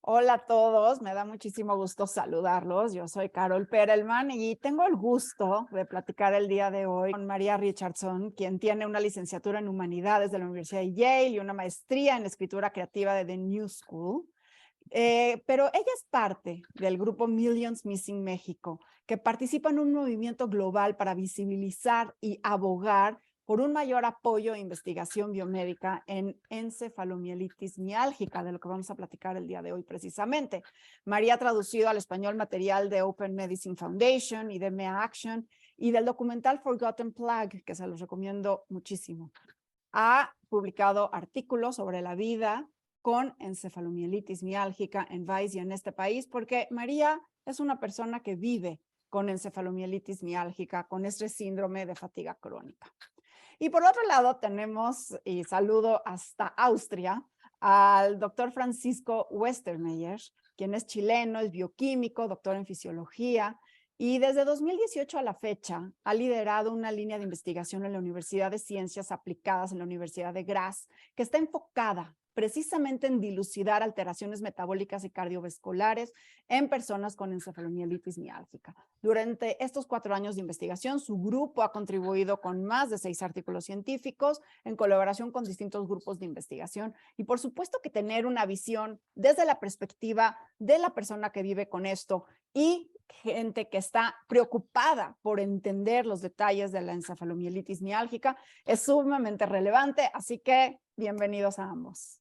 Hola a todos, me da muchísimo gusto saludarlos. Yo soy Carol Perelman y tengo el gusto de platicar el día de hoy con María Richardson, quien tiene una licenciatura en Humanidades de la Universidad de Yale y una maestría en Escritura Creativa de The New School. Pero ella es parte del grupo Millions Missing México, que participa en un movimiento global para visibilizar y abogar por un mayor apoyo e investigación biomédica en encefalomielitis miálgica, de lo que vamos a platicar el día de hoy precisamente. María ha traducido al español material de Open Medicine Foundation y de MEA Action y del documental Forgotten Plague, que se los recomiendo muchísimo. Ha publicado artículos sobre la vida con encefalomielitis miálgica en Vice y en este país, porque María es una persona que vive con encefalomielitis miálgica, con este síndrome de fatiga crónica. Y por otro lado tenemos, y saludo hasta Austria, al doctor Francisco Westermeyer, quien es chileno, es bioquímico, doctor en fisiología, y desde 2018 a la fecha ha liderado una línea de investigación en la Universidad de Ciencias Aplicadas en la Universidad de Graz, que está enfocada precisamente en dilucidar alteraciones metabólicas y cardiovasculares en personas con encefalomielitis miálgica. Durante estos 4 años de investigación, su grupo ha contribuido con más de 6 artículos científicos en colaboración con distintos grupos de investigación y por supuesto que tener una visión desde la perspectiva de la persona que vive con esto y gente que está preocupada por entender los detalles de la encefalomielitis miálgica es sumamente relevante, así que bienvenidos a ambos.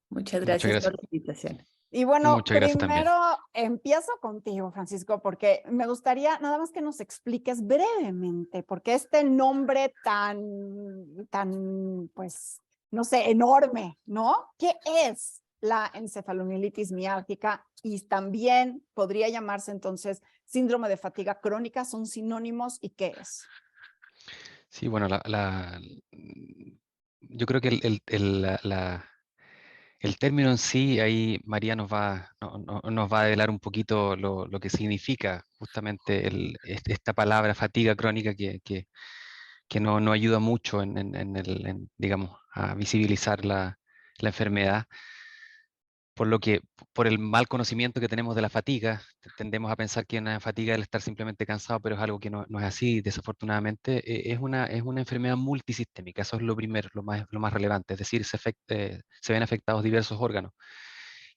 Muchas Muchas gracias por gracias. la invitación. Y bueno, Muchas gracias también. primero empiezo contigo, Francisco, porque me gustaría nada más que nos expliques brevemente, porque este nombre pues, no sé, enorme, ¿no? ¿Qué es la encefalomielitis miálgica? Y también podría llamarse entonces síndrome de fatiga crónica, ¿son sinónimos y qué es? Sí, bueno, yo creo que el término en sí, ahí María nos va a develar un poquito lo que significa justamente esta palabra fatiga crónica que no ayuda mucho digamos, a visibilizar la enfermedad. Por lo que, por el mal conocimiento que tenemos de la fatiga, tendemos a pensar que una fatiga es el estar simplemente cansado, pero es algo que no es así, desafortunadamente. Es una enfermedad multisistémica, eso es lo primero, lo más relevante, es decir, se ven afectados diversos órganos.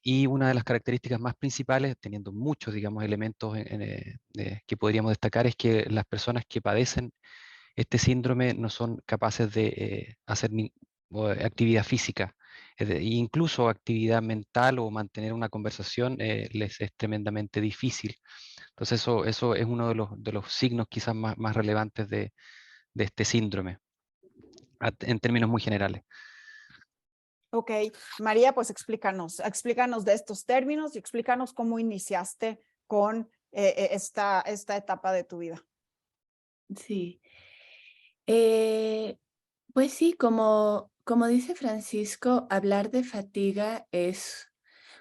Y una de las características más principales, teniendo muchos, digamos, elementos que podríamos destacar, es que las personas que padecen este síndrome no son capaces de hacer actividad física, incluso actividad mental o mantener una conversación les es tremendamente difícil. Entonces eso es uno de los signos quizás más relevantes de este síndrome, en términos muy generales. Ok, María, pues explícanos de estos términos y explícanos cómo iniciaste con esta etapa de tu vida. Sí. Pues sí, como dice Francisco, hablar de fatiga es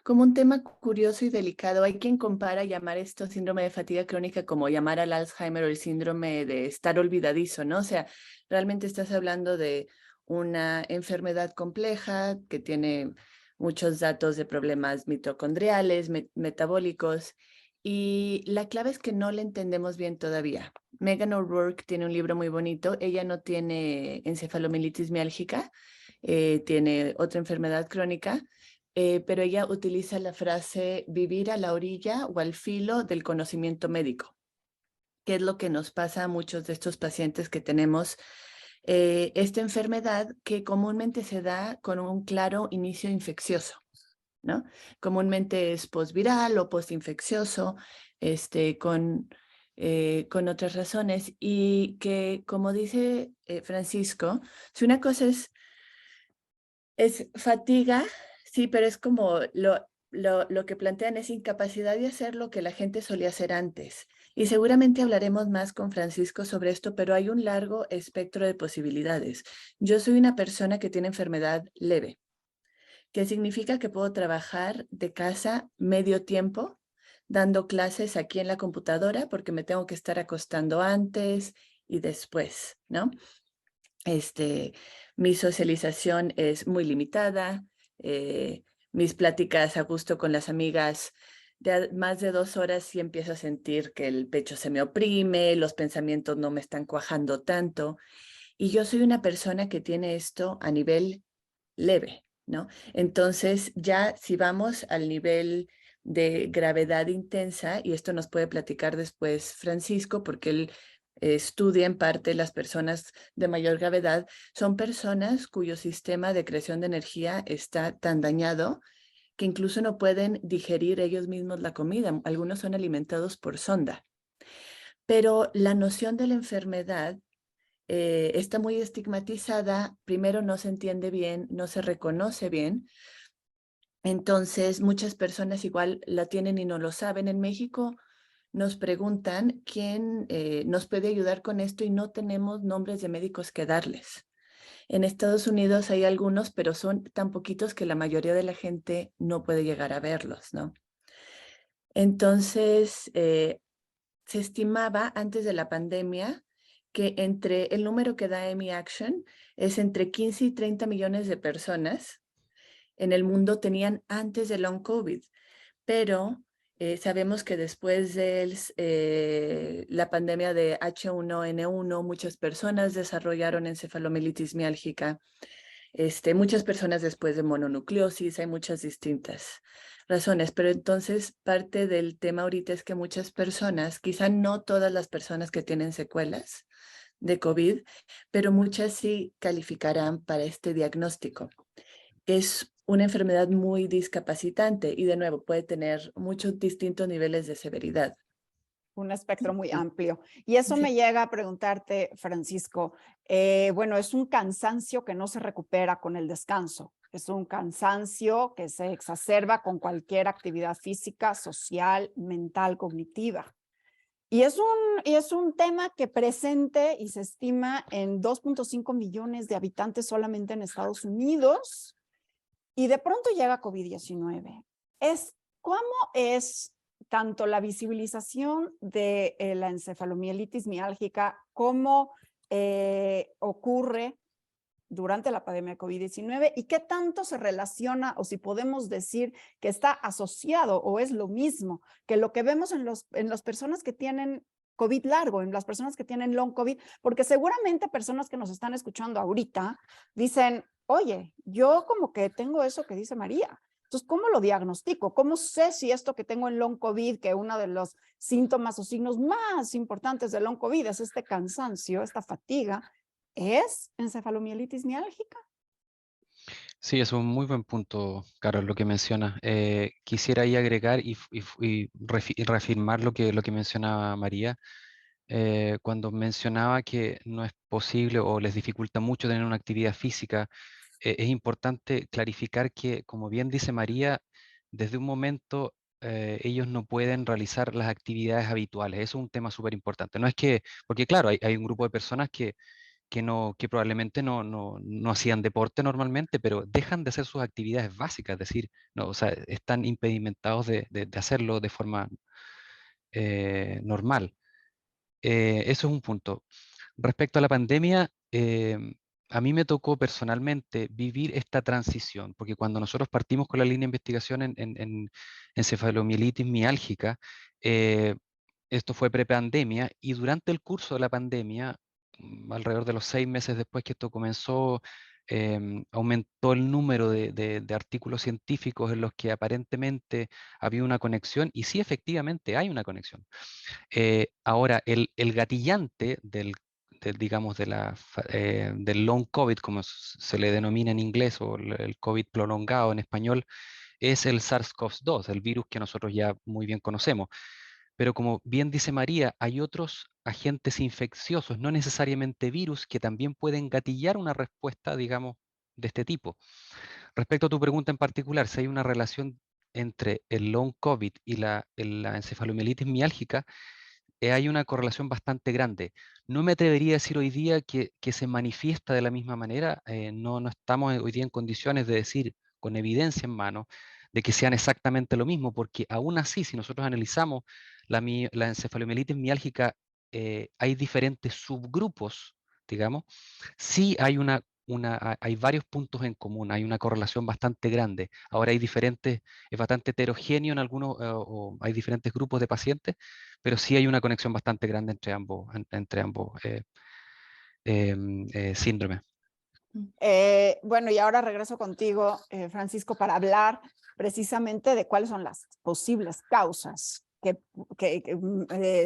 como un tema curioso y delicado. Hay quien compara llamar esto síndrome de fatiga crónica como llamar al Alzheimer o el síndrome de estar olvidadizo, ¿no? O sea, realmente estás hablando de una enfermedad compleja que tiene muchos datos de problemas mitocondriales, metabólicos, y la clave es que no la entendemos bien todavía. Megan O'Rourke tiene un libro muy bonito. Ella no tiene encefalomielitis miálgica, tiene otra enfermedad crónica, pero ella utiliza la frase vivir a la orilla o al filo del conocimiento médico, que es lo que nos pasa a muchos de estos pacientes que tenemos esta enfermedad que comúnmente se da con un claro inicio infeccioso, ¿no? Comúnmente es postviral o postinfeccioso, con otras razones. Y que, como dice Francisco, si una cosa es fatiga, sí, pero es como lo que plantean es incapacidad de hacer lo que la gente solía hacer antes. Y seguramente hablaremos más con Francisco sobre esto, pero hay un largo espectro de posibilidades. Yo soy una persona que tiene enfermedad leve, que significa que puedo trabajar de casa medio tiempo, dando clases aquí en la computadora, porque me tengo que estar acostando antes y después, ¿no? Mi socialización es muy limitada, mis pláticas a gusto con las amigas de más de 2 horas y empiezo a sentir que el pecho se me oprime, los pensamientos no me están cuajando tanto. Y yo soy una persona que tiene esto a nivel leve, ¿no? Entonces, ya si vamos al nivel de gravedad intensa, y esto nos puede platicar después Francisco, porque él estudia en parte las personas de mayor gravedad, son personas cuyo sistema de creación de energía está tan dañado que incluso no pueden digerir ellos mismos la comida. Algunos son alimentados por sonda. Pero la noción de la enfermedad está muy estigmatizada, primero no se entiende bien, no se reconoce bien, entonces muchas personas igual la tienen y no lo saben. En México nos preguntan quién nos puede ayudar con esto y no tenemos nombres de médicos que darles. En Estados Unidos hay algunos, pero son tan poquitos que la mayoría de la gente no puede llegar a verlos, ¿no? Entonces, se estimaba antes de la pandemia que entre el número que da EMI Action es entre 15 y 30 millones de personas en el mundo tenían antes de long COVID, pero sabemos que después de la pandemia de H1N1, muchas personas desarrollaron encefalomielitis miálgica. Muchas personas después de mononucleosis, hay muchas distintas razones, pero entonces parte del tema ahorita es que muchas personas, quizá no todas las personas que tienen secuelas de COVID, pero muchas sí calificarán para este diagnóstico. Es una enfermedad muy discapacitante y de nuevo puede tener muchos distintos niveles de severidad. Un espectro muy amplio. Y eso me llega a preguntarte, Francisco, bueno, es un cansancio que no se recupera con el descanso. Es un cansancio que se exacerba con cualquier actividad física, social, mental, cognitiva. Y es un tema que presente y se estima en 2.5 millones de habitantes solamente en Estados Unidos. Y de pronto llega COVID-19. ¿Cómo es tanto la visibilización de la encefalomielitis miálgica como ocurre durante la pandemia de COVID-19 y qué tanto se relaciona o si podemos decir que está asociado o es lo mismo que lo que vemos en las personas que tienen COVID largo, en las personas que tienen long COVID, porque seguramente personas que nos están escuchando ahorita dicen, oye, yo como que tengo eso que dice María. Entonces, ¿cómo lo diagnostico? ¿Cómo sé si esto que tengo en long COVID, que uno de los síntomas o signos más importantes de long COVID es este cansancio, esta fatiga, es encefalomielitis miálgica? Sí, es un muy buen punto, Carol, lo que mencionas. Quisiera ahí agregar y reafirmar lo que mencionaba María, cuando mencionaba que no es posible o les dificulta mucho tener una actividad física. Es importante clarificar que, como bien dice María, desde un momento ellos no pueden realizar las actividades habituales. Eso es un tema súper importante. No es que, porque claro, hay un grupo de personas que probablemente no hacían deporte normalmente, pero dejan de hacer sus actividades básicas, es decir, no, o sea, están impedimentados de hacerlo de forma normal. Eso es un punto. Respecto a la pandemia, a mí me tocó personalmente vivir esta transición, porque cuando nosotros partimos con la línea de investigación en encefalomielitis miálgica, eh, esto fue prepandemia, y durante el curso de la pandemia, alrededor de los 6 meses después que esto comenzó, aumentó el número de artículos científicos en los que aparentemente había una conexión, y sí, efectivamente hay una conexión. Ahora, el gatillante digamos, del long COVID, como se le denomina en inglés, o el COVID prolongado en español, es el SARS-CoV-2, el virus que nosotros ya muy bien conocemos. Pero como bien dice María, hay otros agentes infecciosos, no necesariamente virus, que también pueden gatillar una respuesta, digamos, de este tipo. Respecto a tu pregunta en particular, si hay una relación entre el long COVID y la encefalomielitis miálgica, hay una correlación bastante grande. No me atrevería a decir hoy día que se manifiesta de la misma manera. No estamos hoy día en condiciones de decir con evidencia en mano de que sean exactamente lo mismo, porque aún así, si nosotros analizamos la encefalomielitis miálgica, hay diferentes subgrupos, digamos. Sí hay una hay varios puntos en común, hay una correlación bastante grande. Ahora hay diferentes, es bastante heterogéneo en algunos, o hay diferentes grupos de pacientes, pero sí hay una conexión bastante grande entre ambos síndromes. Bueno, y ahora regreso contigo, Francisco, para hablar precisamente de cuáles son las posibles causas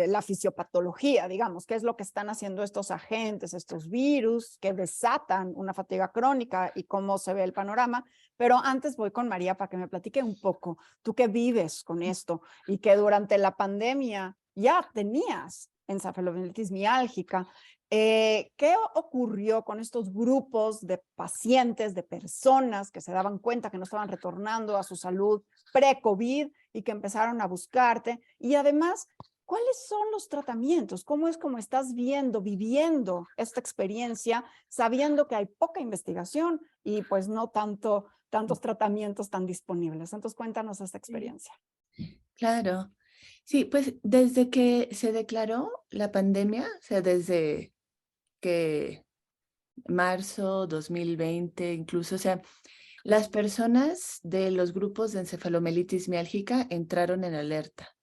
la fisiopatología, digamos, qué es lo que están haciendo estos agentes, estos virus que desatan una fatiga crónica y cómo se ve el panorama. Pero antes voy con María para que me platique un poco, tú que vives con esto y que durante la pandemia ya tenías encefalomelitis miálgica. ¿Qué ocurrió con estos grupos de pacientes, de personas que se daban cuenta que no estaban retornando a su salud pre-COVID y que empezaron a buscarte? Y además, ¿cuáles son los tratamientos? ¿Cómo es como estás viviendo esta experiencia, sabiendo que hay poca investigación y pues no tantos tratamientos tan disponibles? Entonces, cuéntanos esta experiencia. Claro. Sí, pues desde que se declaró la pandemia, o sea, desde que marzo 2020, incluso, o sea, las personas de los grupos de encefalomelitis miálgica entraron en alerta,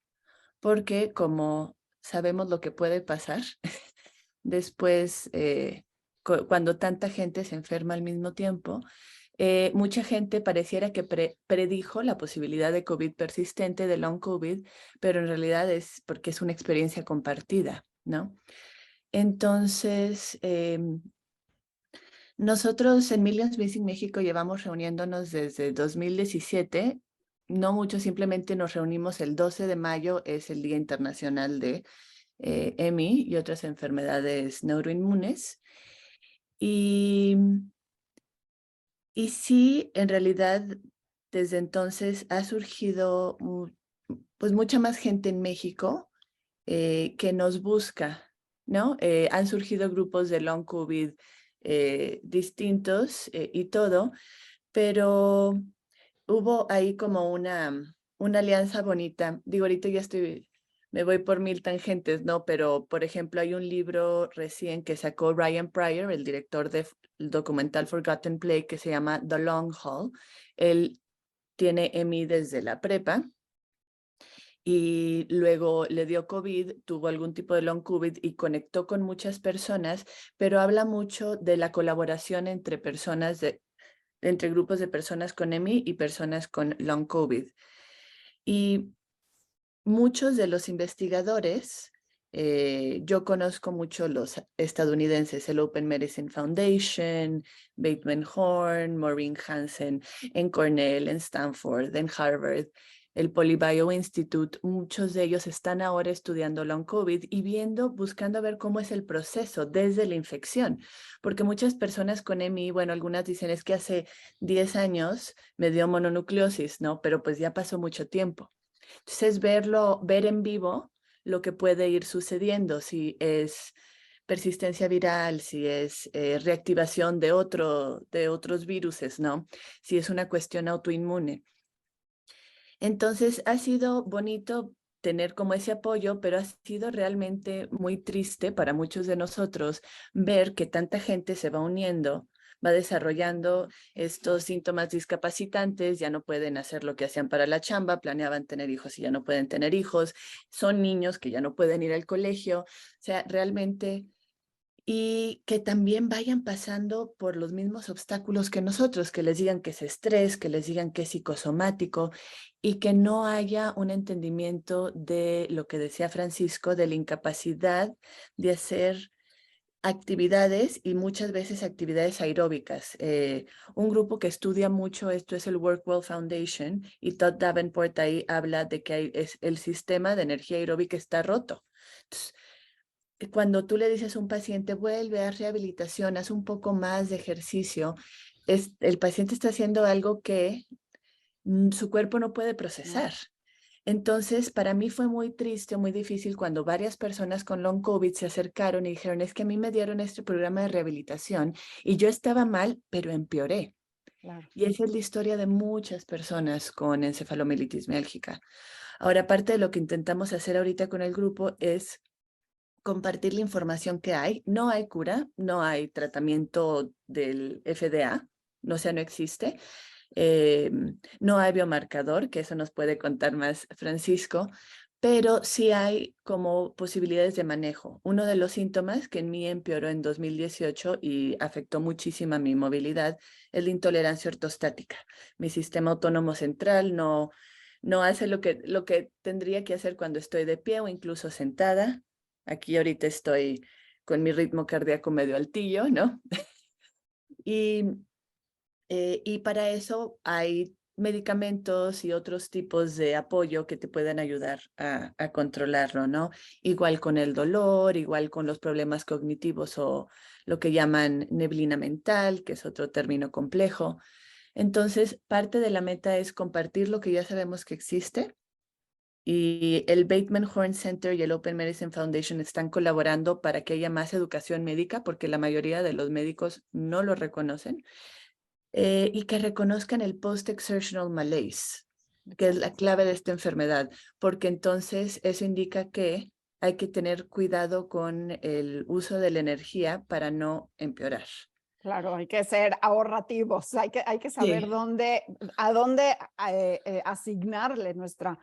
porque como sabemos lo que puede pasar después, cuando tanta gente se enferma al mismo tiempo, mucha gente pareciera que predijo la posibilidad de COVID persistente, de long COVID, pero en realidad es porque es una experiencia compartida, ¿no? Entonces, nosotros en Millions Missing México llevamos reuniéndonos desde 2017, no mucho, simplemente nos reunimos el 12 de mayo, es el Día Internacional de EMI y otras enfermedades neuroinmunes. Y sí, en realidad, desde entonces ha surgido pues mucha más gente en México que nos busca, ¿no? Han surgido grupos de long COVID distintos y todo, pero hubo ahí como una alianza bonita. Digo, ahorita ya me voy por mil tangentes, ¿no? Pero, por ejemplo, hay un libro recién que sacó Ryan Pryor, el director del documental Forgotten Play, que se llama The Long Haul. Él tiene EMI desde la prepa y luego le dio COVID, tuvo algún tipo de long COVID y conectó con muchas personas, pero habla mucho de la colaboración entre entre grupos de personas con EMI y personas con long COVID. Y muchos de los investigadores, yo conozco mucho los estadounidenses, el Open Medicine Foundation, Bateman Horn, Maureen Hansen, en Cornell, en Stanford, en Harvard, el Polybio Institute, muchos de ellos están ahora estudiando long COVID y buscando ver cómo es el proceso desde la infección, porque muchas personas con EMI, bueno, algunas dicen es que hace 10 años me dio mononucleosis, ¿no? Pero pues ya pasó mucho tiempo. Entonces, ver en vivo lo que puede ir sucediendo, si es persistencia viral, si es reactivación de otros viruses, ¿no? Si es una cuestión autoinmune. Entonces, ha sido bonito tener como ese apoyo, pero ha sido realmente muy triste para muchos de nosotros ver que tanta gente se va uniendo, va desarrollando estos síntomas discapacitantes, ya no pueden hacer lo que hacían para la chamba, planeaban tener hijos y ya no pueden tener hijos, son niños que ya no pueden ir al colegio, o sea, realmente, y que también vayan pasando por los mismos obstáculos que nosotros, que les digan que es estrés, que les digan que es psicosomático y que no haya un entendimiento de lo que decía Francisco, de la incapacidad de hacer actividades y muchas veces actividades aeróbicas. Un grupo que estudia mucho esto es el Workwell Foundation y Todd Davenport ahí habla de que el sistema de energía aeróbica está roto. Entonces, cuando tú le dices a un paciente, vuelve a rehabilitación, haz un poco más de ejercicio, el paciente está haciendo algo que su cuerpo no puede procesar. Entonces, para mí fue muy triste, muy difícil cuando varias personas con long COVID se acercaron y dijeron, es que a mí me dieron este programa de rehabilitación y yo estaba mal, pero empeoré. Claro. Y esa es la historia de muchas personas con encefalomelitis miálgica. Ahora, parte de lo que intentamos hacer ahorita con el grupo es compartir la información que hay. No hay cura, no hay tratamiento del FDA, no existe. No hay biomarcador, que eso nos puede contar más Francisco, pero sí hay como posibilidades de manejo. Uno de los síntomas que en mí empeoró en 2018 y afectó muchísimo mi movilidad es la intolerancia ortostática. Mi sistema autónomo central no hace lo que tendría que hacer cuando estoy de pie o incluso sentada. Aquí ahorita estoy con mi ritmo cardíaco medio altillo, ¿no? Y para eso hay medicamentos y otros tipos de apoyo que te pueden ayudar a controlarlo, ¿no? Igual con el dolor, igual con los problemas cognitivos o lo que llaman neblina mental, que es otro término complejo. Entonces, parte de la meta es compartir lo que ya sabemos que existe. Y el Bateman Horne Center y el Open Medicine Foundation están colaborando para que haya más educación médica, porque la mayoría de los médicos no lo reconocen. Y que reconozcan el post-exertional malaise, que es la clave de esta enfermedad, porque entonces eso indica que hay que tener cuidado con el uso de la energía para no empeorar. Claro, hay que ser ahorrativos, hay que saber Sí. a dónde asignarle nuestra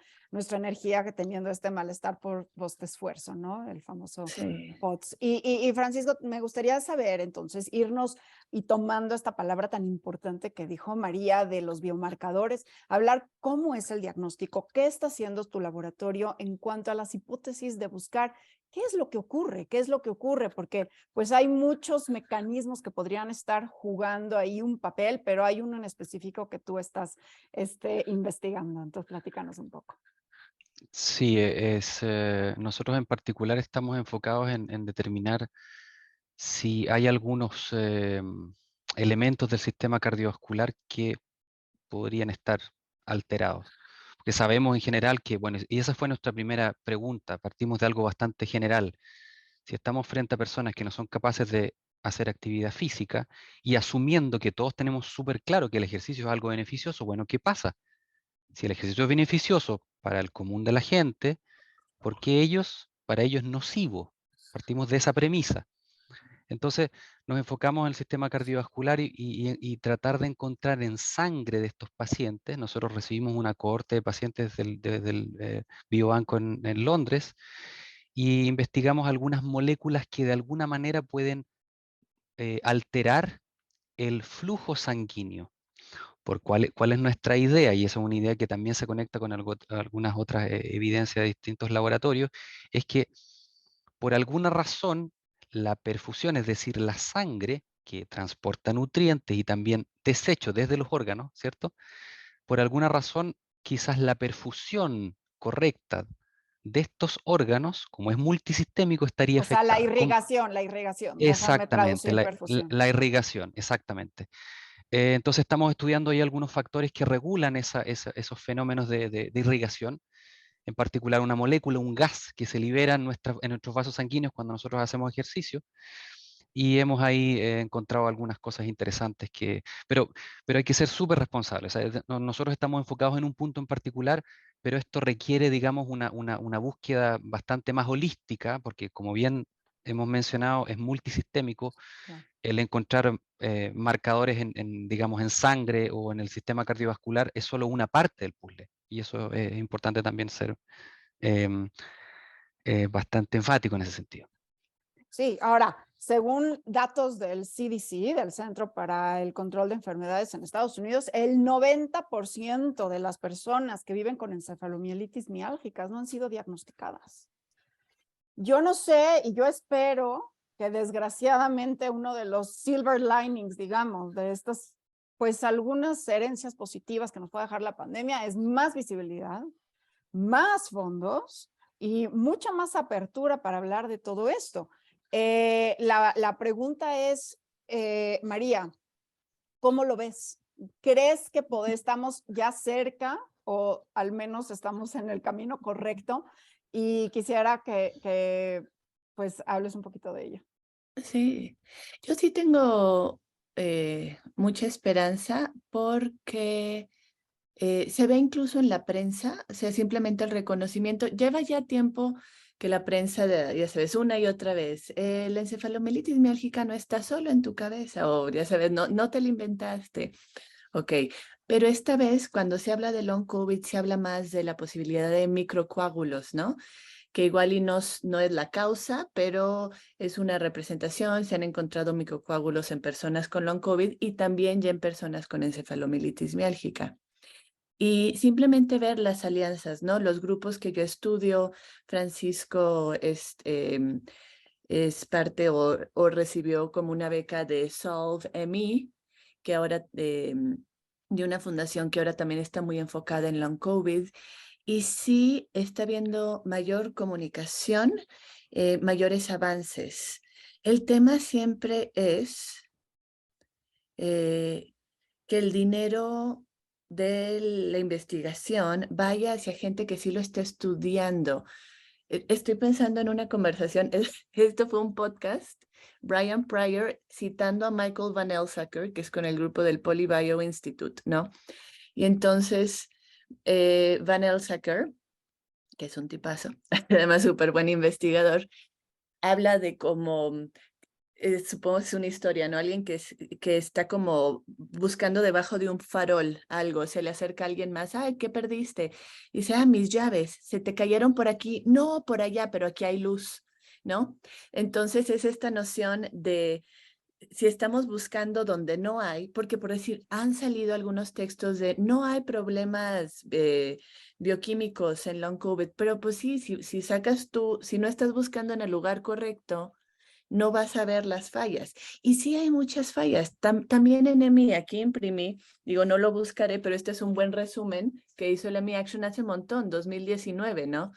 energía que teniendo este malestar por post-esfuerzo, ¿no? El famoso Sí. POTS. Y Francisco, me gustaría saber entonces, irnos y tomando esta palabra tan importante que dijo María de los biomarcadores, hablar cómo es el diagnóstico, qué está haciendo tu laboratorio en cuanto a las hipótesis de buscar qué es lo que ocurre, porque pues hay muchos mecanismos que podrían estar jugando ahí un papel, pero hay uno en específico que tú estás investigando. Entonces, platícanos un poco. Sí, nosotros en particular estamos enfocados en determinar si hay algunos elementos del sistema cardiovascular que podrían estar alterados. Porque sabemos en general que, bueno, y esa fue nuestra primera pregunta, partimos de algo bastante general. Si estamos frente a personas que no son capaces de hacer actividad física y asumiendo que todos tenemos súper claro que el ejercicio es algo beneficioso, bueno, ¿qué pasa? Si el ejercicio es beneficioso para el común de la gente, ¿por qué para ellos es nocivo? Partimos de esa premisa. Entonces nos enfocamos en el sistema cardiovascular y tratar de encontrar en sangre de estos pacientes. Nosotros recibimos una cohorte de pacientes del biobanco en Londres y investigamos algunas moléculas que de alguna manera pueden alterar el flujo sanguíneo. ¿Cuál es nuestra idea? Y esa es una idea que también se conecta con algunas otras evidencias de distintos laboratorios, es que por alguna razón la perfusión, es decir, la sangre que transporta nutrientes y también desechos desde los órganos, ¿cierto? Por alguna razón, quizás la perfusión correcta de estos órganos, como es multisistémico, estaría O sea, la afectada. irrigación, déjame Exactamente, traducir perfusión. la irrigación, exactamente. Entonces estamos estudiando ahí algunos factores que regulan esos fenómenos de irrigación, en particular una molécula, un gas que se libera en nuestros vasos sanguíneos cuando nosotros hacemos ejercicio, y hemos ahí encontrado algunas cosas interesantes pero hay que ser súper responsables. O sea, nosotros estamos enfocados en un punto en particular, pero esto requiere, digamos, una búsqueda bastante más holística, porque como bien hemos mencionado, es multisistémico. Claro. El encontrar marcadores digamos, en sangre o en el sistema cardiovascular es solo una parte del puzzle. Y eso es importante también ser em, bastante enfático en ese sentido. Sí, ahora, según datos del CDC, del Centro para el Control de Enfermedades en Estados Unidos, el 90% de las personas que viven con encefalomielitis miálgicas no han sido diagnosticadas. Yo no sé y yo espero que desgraciadamente uno de los silver linings, digamos, de estas, pues algunas herencias positivas que nos puede dejar la pandemia es más visibilidad, más fondos y mucha más apertura para hablar de todo esto. La pregunta es, María, ¿cómo lo ves? ¿Crees que estamos ya cerca o al menos estamos en el camino correcto? Y quisiera que pues hables un poquito de ello. Sí, yo sí tengo mucha esperanza porque se ve incluso en la prensa, o sea, simplemente el reconocimiento. Lleva ya tiempo que la prensa, ya sabes, una y otra vez, la encefalomielitis miálgica no está solo en tu cabeza, o ya sabes, no te la inventaste. Ok, pero esta vez cuando se habla de long COVID se habla más de la posibilidad de microcoágulos, ¿no? Que igual y no es la causa, pero es una representación. Se han encontrado microcoágulos en personas con long COVID y también ya en personas con encefalomielitis miálgica. Y simplemente ver las alianzas, ¿no? Los grupos que yo estudio, Francisco es parte o recibió como una beca de Solve-ME, que ahora, de una fundación que ahora también está muy enfocada en long COVID. Y sí está habiendo mayor comunicación, mayores avances. El tema siempre es que el dinero de la investigación vaya hacia gente que sí lo está estudiando. Estoy pensando en una conversación, esto fue un podcast, Brian Pryor citando a Michael Van Elsacker, que es con el grupo del Polybio Institute, ¿no? Y entonces Van Elsacker, que es un tipazo, además súper buen investigador, habla de cómo supongo que es una historia, ¿no? Alguien que está como buscando debajo de un farol algo, se le acerca a alguien más, ay, ¿qué perdiste? Y dice, mis llaves, se te cayeron por aquí, no, por allá, pero aquí hay luz, ¿no? Entonces es esta noción de si estamos buscando donde no hay, porque por decir, han salido algunos textos de no hay problemas bioquímicos en long COVID, pero pues sí, si sacas tú, si no estás buscando en el lugar correcto, no vas a ver las fallas. Y sí hay muchas fallas. También en EMI, aquí imprimí, digo, no lo buscaré, pero este es un buen resumen que hizo el EMI Action hace un montón, 2019, ¿no?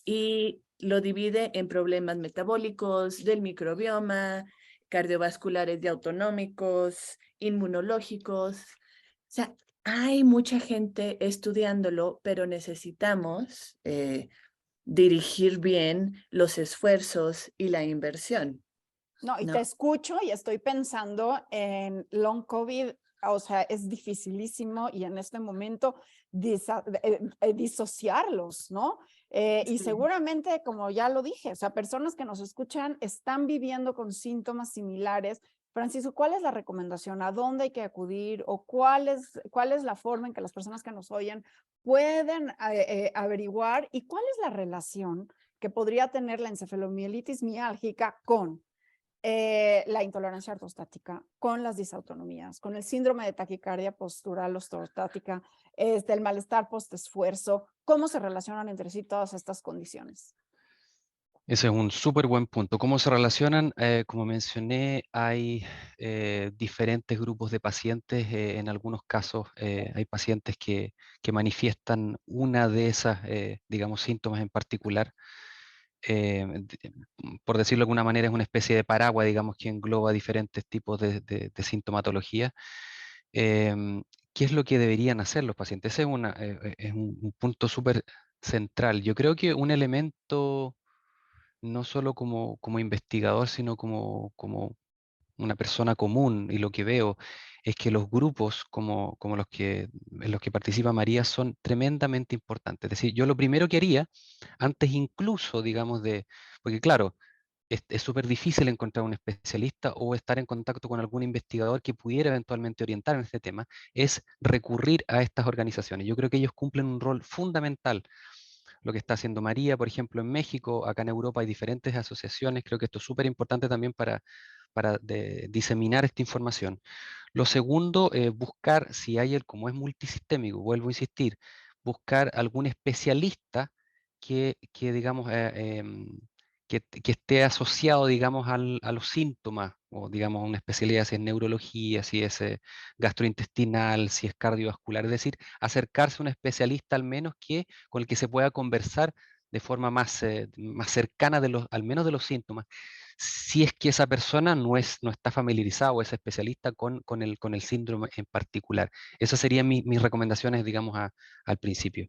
Y lo divide en problemas metabólicos, del microbioma, cardiovasculares y autonómicos, inmunológicos. O sea, hay mucha gente estudiándolo, pero necesitamos dirigir bien los esfuerzos y la inversión. No, y ¿No? te escucho y estoy pensando en long COVID, o sea, es dificilísimo y en este momento disociarlos, ¿no? Y Sí. seguramente, como ya lo dije, o sea, personas que nos escuchan están viviendo con síntomas similares. Francisco, ¿cuál es la recomendación? ¿A dónde hay que acudir? ¿O cuál es la forma en que las personas que nos oyen pueden averiguar? ¿Y cuál es la relación que podría tener la encefalomielitis miálgica con la intolerancia ortostática, con las disautonomías, con el síndrome de taquicardia postural ortostática, el malestar postesfuerzo? ¿Cómo se relacionan entre sí todas estas condiciones? Ese es un súper buen punto. ¿Cómo se relacionan? Como mencioné, hay diferentes grupos de pacientes. En algunos casos hay pacientes que manifiestan una de esas, digamos, síntomas en particular. Por decirlo de alguna manera, es una especie de paraguas, digamos, que engloba diferentes tipos de sintomatología. ¿Qué es lo que deberían hacer los pacientes? Ese es un punto súper central. Yo creo que un elemento no solo como investigador, sino como una persona común, y lo que veo es que los grupos como en los que participa María son tremendamente importantes. Es decir, yo lo primero que haría, antes incluso, digamos, porque claro, es súper difícil encontrar un especialista o estar en contacto con algún investigador que pudiera eventualmente orientar en este tema, es recurrir a estas organizaciones. Yo creo que ellos cumplen un rol fundamental. Lo que está haciendo María, por ejemplo, en México, acá en Europa hay diferentes asociaciones. Creo que esto es súper importante también para diseminar esta información. Lo segundo, buscar, si hay como es multisistémico, vuelvo a insistir, buscar algún especialista que digamos, que esté asociado, digamos, a los síntomas, o digamos, una especialidad, si es neurología, si es gastrointestinal, si es cardiovascular, es decir, acercarse a un especialista al menos con el que se pueda conversar de forma más cercana al menos de los síntomas, si es que esa persona no está familiarizada o es especialista con el síndrome en particular. Esas serían mis recomendaciones, digamos, al principio.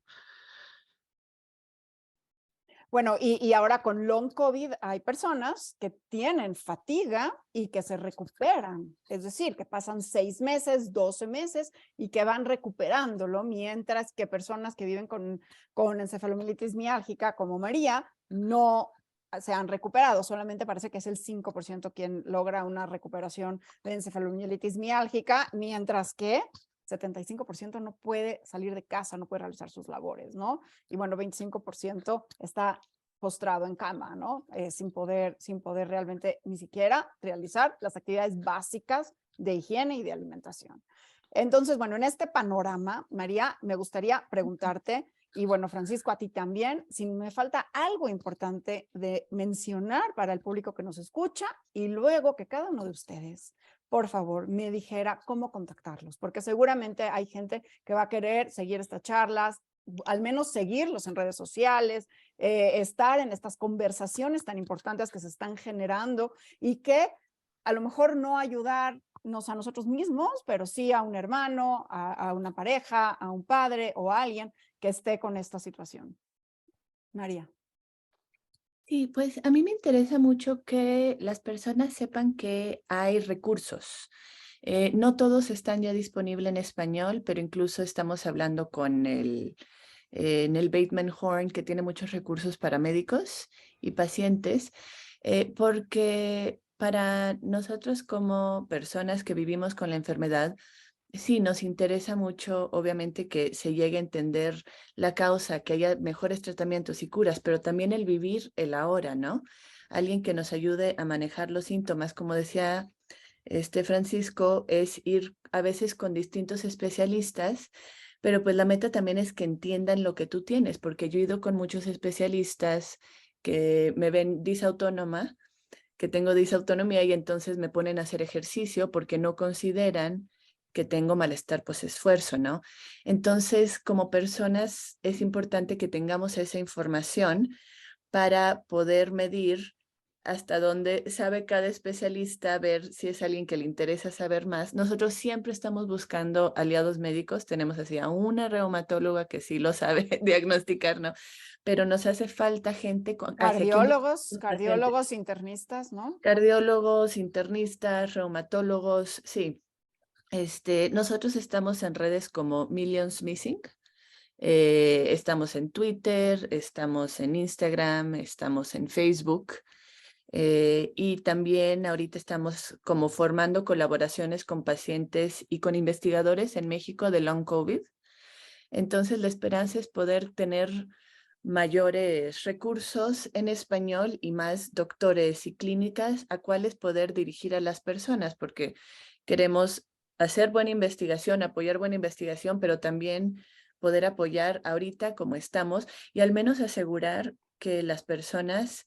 Bueno, y ahora con long COVID hay personas que tienen fatiga y que se recuperan, es decir, que pasan 6 meses, 12 meses y que van recuperándolo, mientras que personas que viven con encefalomielitis miálgica, como María, no se han recuperado. Solamente parece que es el 5% quien logra una recuperación de encefalomielitis miálgica, mientras que 75% no puede salir de casa, no puede realizar sus labores, ¿no? Y bueno, 25% está postrado en cama, ¿no? Sin poder realmente ni siquiera realizar las actividades básicas de higiene y de alimentación. Entonces, bueno, en este panorama, María, me gustaría preguntarte, y bueno, Francisco, a ti también, si me falta algo importante de mencionar para el público que nos escucha, y luego que cada uno de ustedes, por favor, me dijera cómo contactarlos, porque seguramente hay gente que va a querer seguir estas charlas, al menos seguirlos en redes sociales, estar en estas conversaciones tan importantes que se están generando y que a lo mejor no ayudarnos a nosotros mismos, pero sí a un hermano, a una pareja, a un padre o a alguien que esté con esta situación. María. Sí, pues a mí me interesa mucho que las personas sepan que hay recursos. No todos están ya disponibles en español, pero incluso estamos hablando con en el Bateman Horn, que tiene muchos recursos para médicos y pacientes, porque para nosotros como personas que vivimos con la enfermedad, sí, nos interesa mucho, obviamente, que se llegue a entender la causa, que haya mejores tratamientos y curas, pero también el vivir el ahora, ¿no? Alguien que nos ayude a manejar los síntomas, como decía Francisco, es ir a veces con distintos especialistas, pero pues la meta también es que entiendan lo que tú tienes, porque yo he ido con muchos especialistas que me ven disautónoma, que tengo disautonomía y entonces me ponen a hacer ejercicio porque no consideran que tengo malestar post-esfuerzo, ¿no? Entonces, como personas, es importante que tengamos esa información para poder medir hasta dónde sabe cada especialista, ver si es alguien que le interesa saber más. Nosotros siempre estamos buscando aliados médicos, tenemos así a una reumatóloga que sí lo sabe diagnosticar, ¿no? Pero nos hace falta gente hacia quien Cardiólogos, internistas, ¿no? cardiólogos, internistas, reumatólogos, sí. Nosotros estamos en redes como Millions Missing, estamos en Twitter, estamos en Instagram, estamos en Facebook, y también ahorita estamos como formando colaboraciones con pacientes y con investigadores en México de Long COVID. Entonces la esperanza es poder tener mayores recursos en español y más doctores y clínicas a cuales poder dirigir a las personas, porque queremos hacer buena investigación, apoyar buena investigación, pero también poder apoyar ahorita como estamos y al menos asegurar que las personas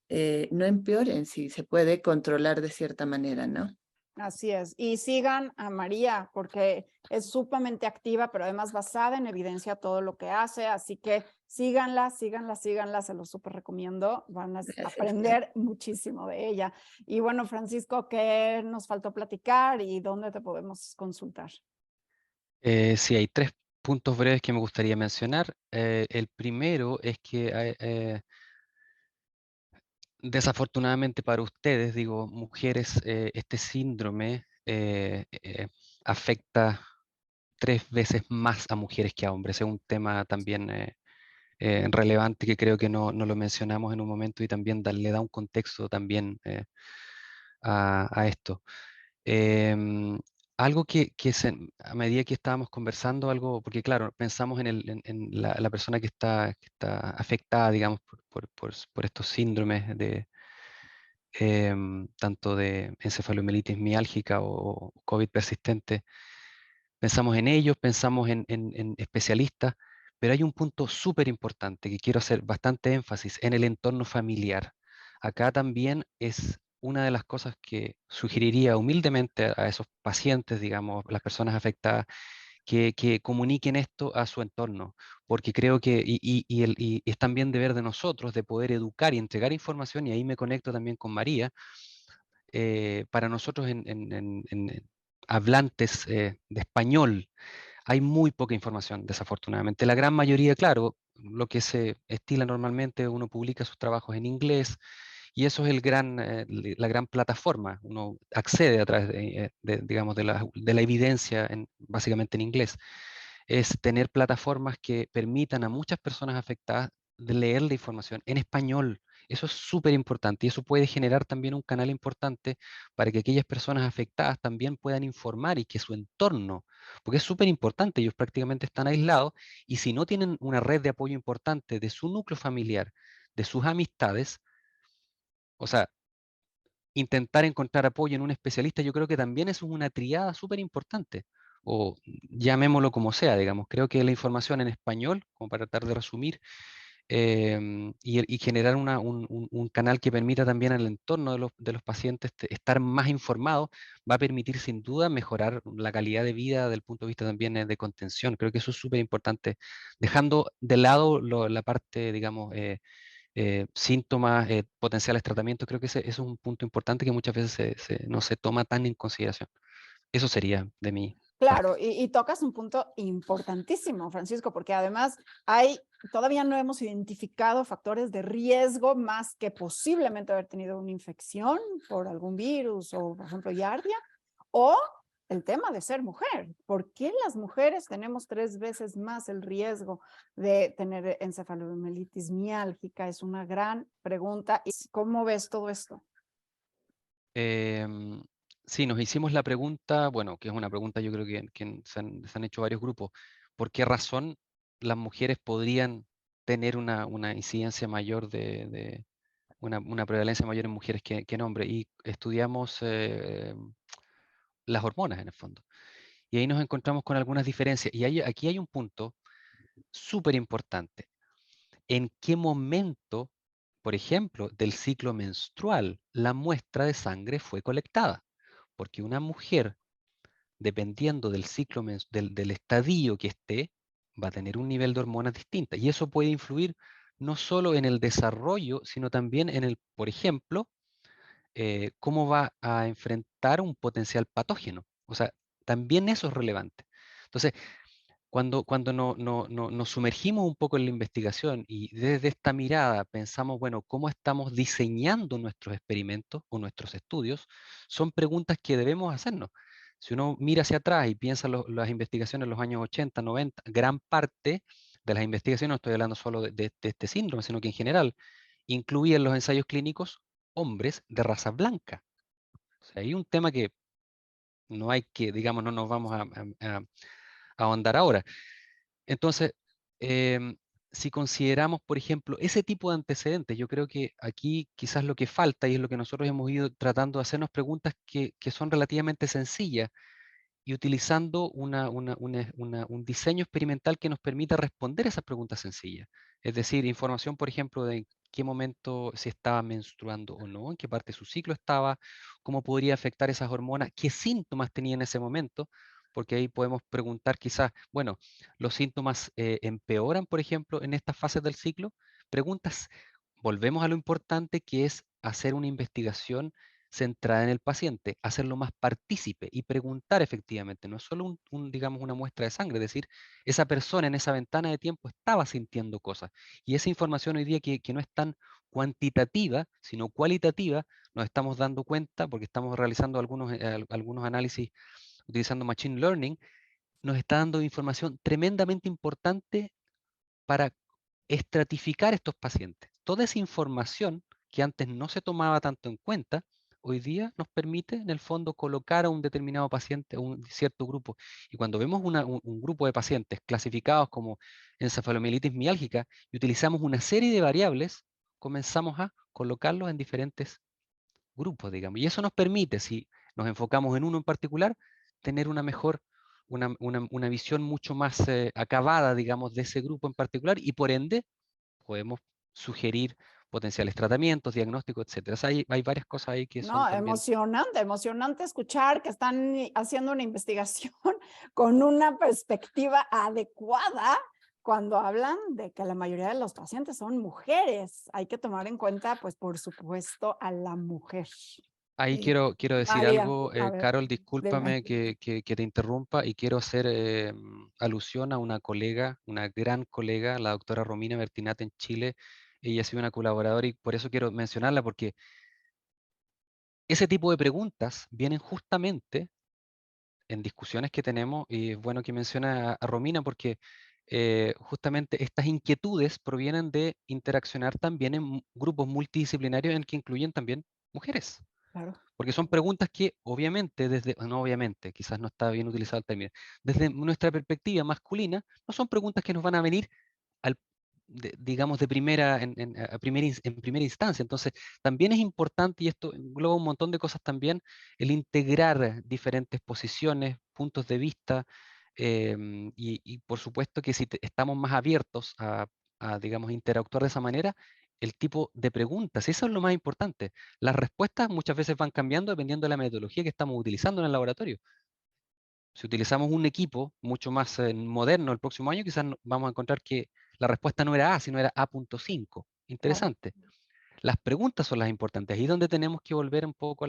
no empeoren si se puede controlar de cierta manera, ¿no? Así es. Y sigan a María porque es sumamente activa, pero además basada en evidencia todo lo que hace. Así que síganla, se lo súper recomiendo. Van a aprender muchísimo de ella. Y bueno, Francisco, ¿qué nos faltó platicar y dónde te podemos consultar? Sí, hay 3 puntos breves que me gustaría mencionar. El primero es que desafortunadamente para ustedes, digo, mujeres, este síndrome afecta 3 veces más a mujeres que a hombres. Es un tema también relevante que creo que no lo mencionamos en un momento y también le da un contexto también a esto. Em, Algo a medida que estábamos conversando, algo, porque claro, pensamos en la persona que está afectada, digamos, por estos síndromes tanto de encefalomielitis miálgica o COVID persistente. Pensamos en ellos, pensamos en especialistas, pero hay un punto súper importante que quiero hacer bastante énfasis en el entorno familiar. Acá también es una de las cosas que sugeriría humildemente a esos pacientes, digamos, las personas afectadas, que comuniquen esto a su entorno, porque creo que, y es también deber de nosotros de poder educar y entregar información, y ahí me conecto también con María, para nosotros en hablantes de español, hay muy poca información, desafortunadamente. La gran mayoría, claro, lo que se estila normalmente, uno publica sus trabajos en inglés, y eso es la gran plataforma. Uno accede a través digamos, de la evidencia básicamente en inglés. Es tener plataformas que permitan a muchas personas afectadas de leer la información en español. Eso es súper importante y eso puede generar también un canal importante para que aquellas personas afectadas también puedan informar y que su entorno, porque es súper importante, ellos prácticamente están aislados y si no tienen una red de apoyo importante de su núcleo familiar, de sus amistades, o sea, intentar encontrar apoyo en un especialista, yo creo que también eso es una triada súper importante, o llamémoslo como sea, digamos. Creo que la información en español, como para tratar de resumir, y generar un canal que permita también al entorno de los pacientes estar más informado, va a permitir sin duda mejorar la calidad de vida desde el punto de vista también de contención. Creo que eso es súper importante, dejando de lado la parte, digamos, síntomas, potenciales tratamientos. Creo que eso es un punto importante que muchas veces no se toma tan en consideración. Eso sería de mi parte. Claro, y tocas un punto importantísimo, Francisco, porque además todavía no hemos identificado factores de riesgo más que posiblemente haber tenido una infección por algún virus o, por ejemplo, Giardia, o el tema de ser mujer. ¿Por qué las mujeres tenemos 3 veces más el riesgo de tener encefalomielitis miálgica? Es una gran pregunta. ¿Y cómo ves todo esto? Em, sí, nos hicimos la pregunta, bueno, que es una pregunta yo creo que se han hecho varios grupos. ¿Por qué razón las mujeres podrían tener una incidencia mayor una prevalencia mayor en mujeres que en hombres? Y estudiamos las hormonas en el fondo. Y ahí nos encontramos con algunas diferencias. Y aquí hay un punto súper importante. ¿En qué momento, por ejemplo, del ciclo menstrual, la muestra de sangre fue colectada? Porque una mujer, dependiendo del ciclo del estadio que esté, va a tener un nivel de hormonas distinta. Y eso puede influir no solo en el desarrollo, sino también en por ejemplo, cómo va a enfrentar un potencial patógeno. O sea, también eso es relevante. Entonces, cuando nos sumergimos un poco en la investigación y desde esta mirada pensamos, bueno, ¿cómo estamos diseñando nuestros experimentos o nuestros estudios? Son preguntas que debemos hacernos. Si uno mira hacia atrás y piensa las investigaciones en los años 80, 90, gran parte de las investigaciones, no estoy hablando solo de este síndrome, sino que en general, incluían los ensayos clínicos hombres de raza blanca. O sea, hay un tema que no hay que, digamos, no nos vamos a ahondar ahora. Entonces, si consideramos, por ejemplo, ese tipo de antecedentes, yo creo que aquí quizás lo que falta, y es lo que nosotros hemos ido tratando de hacernos preguntas que son relativamente sencillas, y utilizando un diseño experimental que nos permita responder esas preguntas sencillas. Es decir, información, por ejemplo, de en qué momento se estaba menstruando o no, en qué parte de su ciclo estaba, cómo podría afectar esas hormonas, qué síntomas tenía en ese momento, porque ahí podemos preguntar quizás, bueno, ¿los síntomas empeoran, por ejemplo, en estas fases del ciclo? Preguntas, volvemos a lo importante que es hacer una investigación centrada en el paciente, hacerlo más partícipe y preguntar efectivamente, no es solo digamos, una muestra de sangre, es decir, esa persona en esa ventana de tiempo estaba sintiendo cosas. Y esa información hoy día que no es tan cuantitativa, sino cualitativa, nos estamos dando cuenta, porque estamos realizando algunos análisis utilizando Machine Learning, nos está dando información tremendamente importante para estratificar estos pacientes. Toda esa información que antes no se tomaba tanto en cuenta, hoy día nos permite, en el fondo, colocar a un determinado paciente, a un cierto grupo. Y cuando vemos un grupo de pacientes clasificados como encefalomielitis miálgica y utilizamos una serie de variables, comenzamos a colocarlos en diferentes grupos, digamos. Y eso nos permite, si nos enfocamos en uno en particular, tener una visión mucho más acabada, digamos, de ese grupo en particular y por ende podemos sugerir potenciales tratamientos, diagnósticos, etcétera. O sea, hay varias cosas ahí que son No, también. emocionante, emocionante escuchar que están haciendo una investigación con una perspectiva adecuada cuando hablan de que la mayoría de los pacientes son mujeres. Hay que tomar en cuenta, pues, por supuesto, a la mujer. Ahí Sí. quiero decir María, algo, a ver, Carol, dime. discúlpame que te interrumpa y quiero hacer alusión a una colega, una gran colega, la doctora Romina Bertinat en Chile. Ella ha sido una colaboradora y por eso quiero mencionarla, porque ese tipo de preguntas vienen justamente en discusiones que tenemos, y es bueno que menciona a Romina porque justamente estas inquietudes provienen de interaccionar también en grupos multidisciplinarios en que incluyen también mujeres. Claro. Porque son preguntas que obviamente, no obviamente, quizás no está bien utilizado el término, desde nuestra perspectiva masculina, no son preguntas que nos van a venir al, digamos, de primera, en primera instancia. Entonces, también es importante, y esto engloba un montón de cosas también, el integrar diferentes posiciones, puntos de vista, y por supuesto que si estamos más abiertos digamos, interactuar de esa manera, el tipo de preguntas, eso es lo más importante. Las respuestas muchas veces van cambiando dependiendo de la metodología que estamos utilizando en el laboratorio. Si utilizamos un equipo mucho más moderno el próximo año, quizás vamos a encontrar que la respuesta no era A, sino era A.5. Claro. Interesante. Las preguntas son las importantes. Ahí es donde tenemos que volver un poco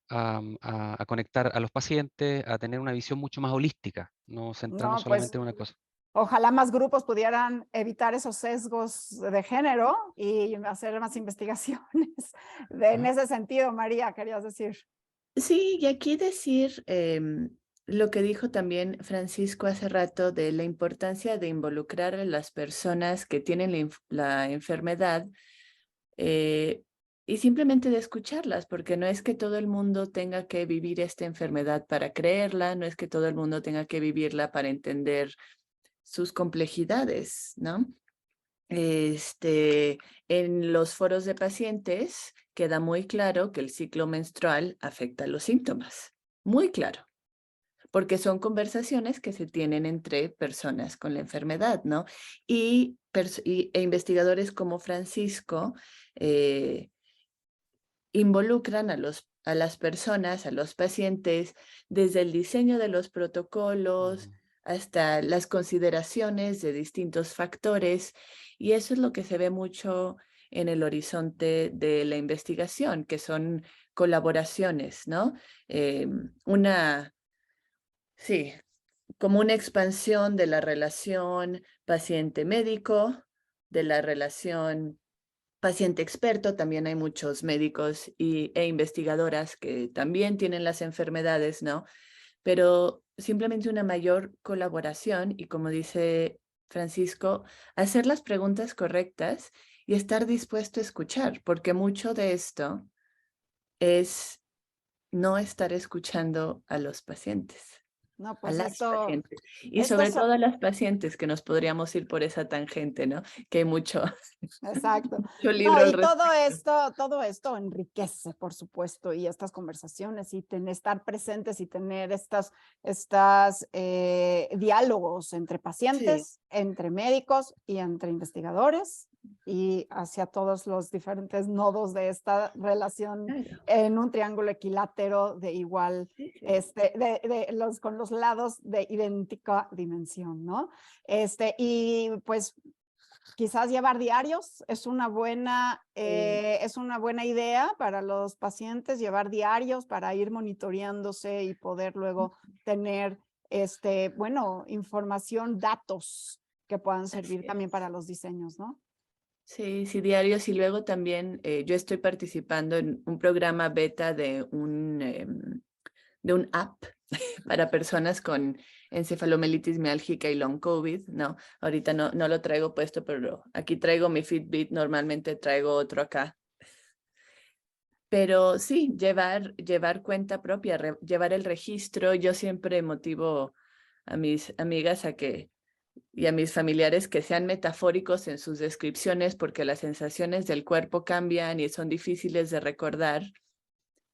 a conectar a los pacientes, a tener una visión mucho más holística, no centrarnos No, pues solamente en una cosa. ojalá más grupos pudieran evitar esos sesgos de género y hacer más investigaciones. En Ujú. ese sentido, María, querías decir. Sí, y aquí decir lo que dijo también Francisco hace rato de la importancia de involucrar a las personas que tienen la enfermedad eh, y simplemente de escucharlas, porque no es que todo el mundo tenga que vivir esta enfermedad para creerla, no es que todo el mundo tenga que vivirla para entender sus complejidades, ¿no? En los foros de pacientes queda muy claro que el ciclo menstrual afecta los síntomas, muy claro, porque son conversaciones que se tienen entre personas con la enfermedad, ¿no? E investigadores como Francisco eh, involucran a las personas, a los pacientes, desde el diseño de los protocolos Ujú. hasta las consideraciones de distintos factores, y eso es lo que se ve mucho en el horizonte de la investigación, que son colaboraciones, ¿no? Una, sí, como una expansión de la relación paciente-médico, de la relación paciente experto. También hay muchos médicos e investigadoras que también tienen las enfermedades, ¿no? Pero simplemente una mayor colaboración y, como dice Francisco, hacer las preguntas correctas y estar dispuesto a escuchar, porque mucho de esto es no estar escuchando a los pacientes, No, a pues las pacientes, y esto sobre es, todo a las pacientes, que nos podríamos ir por esa tangente, ¿no? Que hay mucho, exacto. mucho No, libro al y respecto. todo esto enriquece, por supuesto, y estas conversaciones y estar presentes y tener estas diálogos entre Sí. pacientes, entre médicos y entre investigadores y hacia todos los diferentes nodos de esta relación Claro. en un triángulo equilátero de igual, Sí, sí. con los lados de idéntica dimensión, ¿no? Y pues quizás llevar diarios es una buena idea para los pacientes, llevar diarios para ir monitoreándose y poder luego tener, bueno, información, datos que puedan Así servir también es. para los diseños, ¿no? Sí, sí, diarios. Y luego también yo estoy participando en un programa beta de un app para personas con encefalomelitis miálgica y long COVID, ¿no? Ahorita no lo traigo puesto, pero aquí traigo mi Fitbit, normalmente traigo otro acá. Pero sí, llevar cuenta propia, llevar el registro. Yo siempre motivo a mis amigas y a mis familiares que sean metafóricos en sus descripciones, porque las sensaciones del cuerpo cambian y son difíciles de recordar.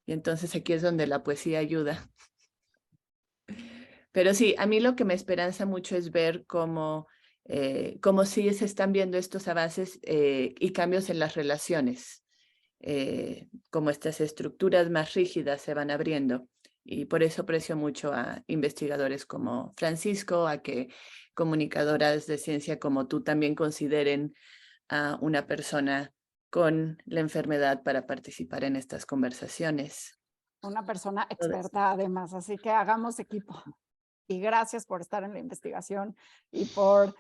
Y entonces aquí es donde la poesía ayuda. Pero sí, a mí lo que me esperanza mucho es ver cómo sí se están viendo estos avances y cambios en las relaciones, como estas estructuras más rígidas se van abriendo. Y por eso aprecio mucho a investigadores como Francisco, a que comunicadoras de ciencia como tú también consideren a una persona con la enfermedad para participar en estas conversaciones. Una persona Todo eso. experta además, así que hagamos equipo. Y gracias por estar en la investigación y por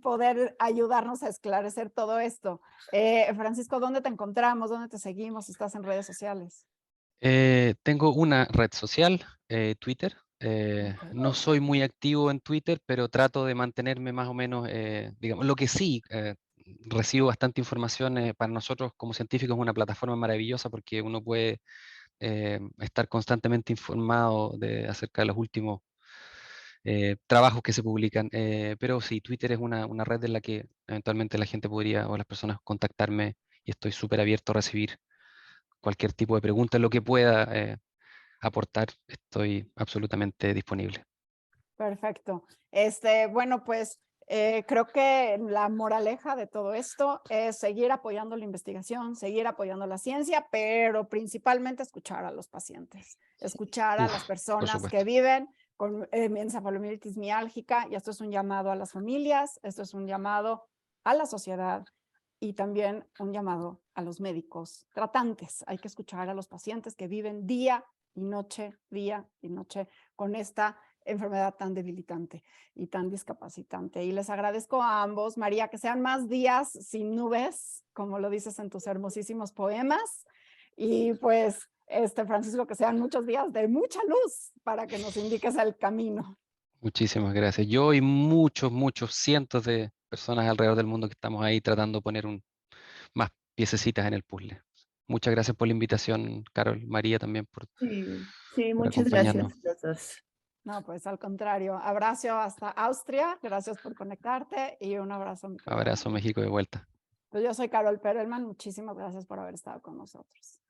poder ayudarnos a esclarecer todo esto. Francisco, ¿dónde te encontramos? ¿Dónde te seguimos? ¿Estás en redes sociales? Tengo una red social, Twitter. Ok. No soy muy activo en Twitter, pero trato de mantenerme más o menos, digamos, lo que sí, recibo bastante información. Para nosotros como científicos es una plataforma maravillosa porque uno puede estar constantemente informado acerca de los últimos trabajos que se publican. Pero sí, Twitter es una red en la que eventualmente la gente podría o las personas contactarme y estoy súper abierto a recibir cualquier tipo de pregunta, lo que pueda aportar, estoy absolutamente disponible. Perfecto. Bueno, pues creo que la moraleja de todo esto es seguir apoyando la investigación, seguir apoyando la ciencia, pero principalmente escuchar a los pacientes, escuchar a las Uf, por personas que supuesto. viven con encefalomielitis miálgica, y esto es un llamado a las familias, esto es un llamado a la sociedad y también un llamado a los médicos tratantes. Hay que escuchar a los pacientes que viven día y noche con esta enfermedad tan debilitante y tan discapacitante. Y les agradezco a ambos, María, que sean más días sin nubes, como lo dices en tus hermosísimos poemas, y pues Francisco, que sean muchos días de mucha luz para que nos indiques el camino. Muchísimas gracias. Yo y muchos, muchos, cientos de personas alrededor del mundo que estamos ahí tratando de poner más piececitas en el puzzle. Muchas gracias por la invitación, Carol, María también Sí, sí, por muchas gracias acompañarnos. a los dos. No, pues al contrario, abrazo hasta Austria, gracias por conectarte y un abrazo, mi querido Abrazo, María. México, de vuelta. Pues yo soy Carol Perelman, muchísimas gracias por haber estado con nosotros.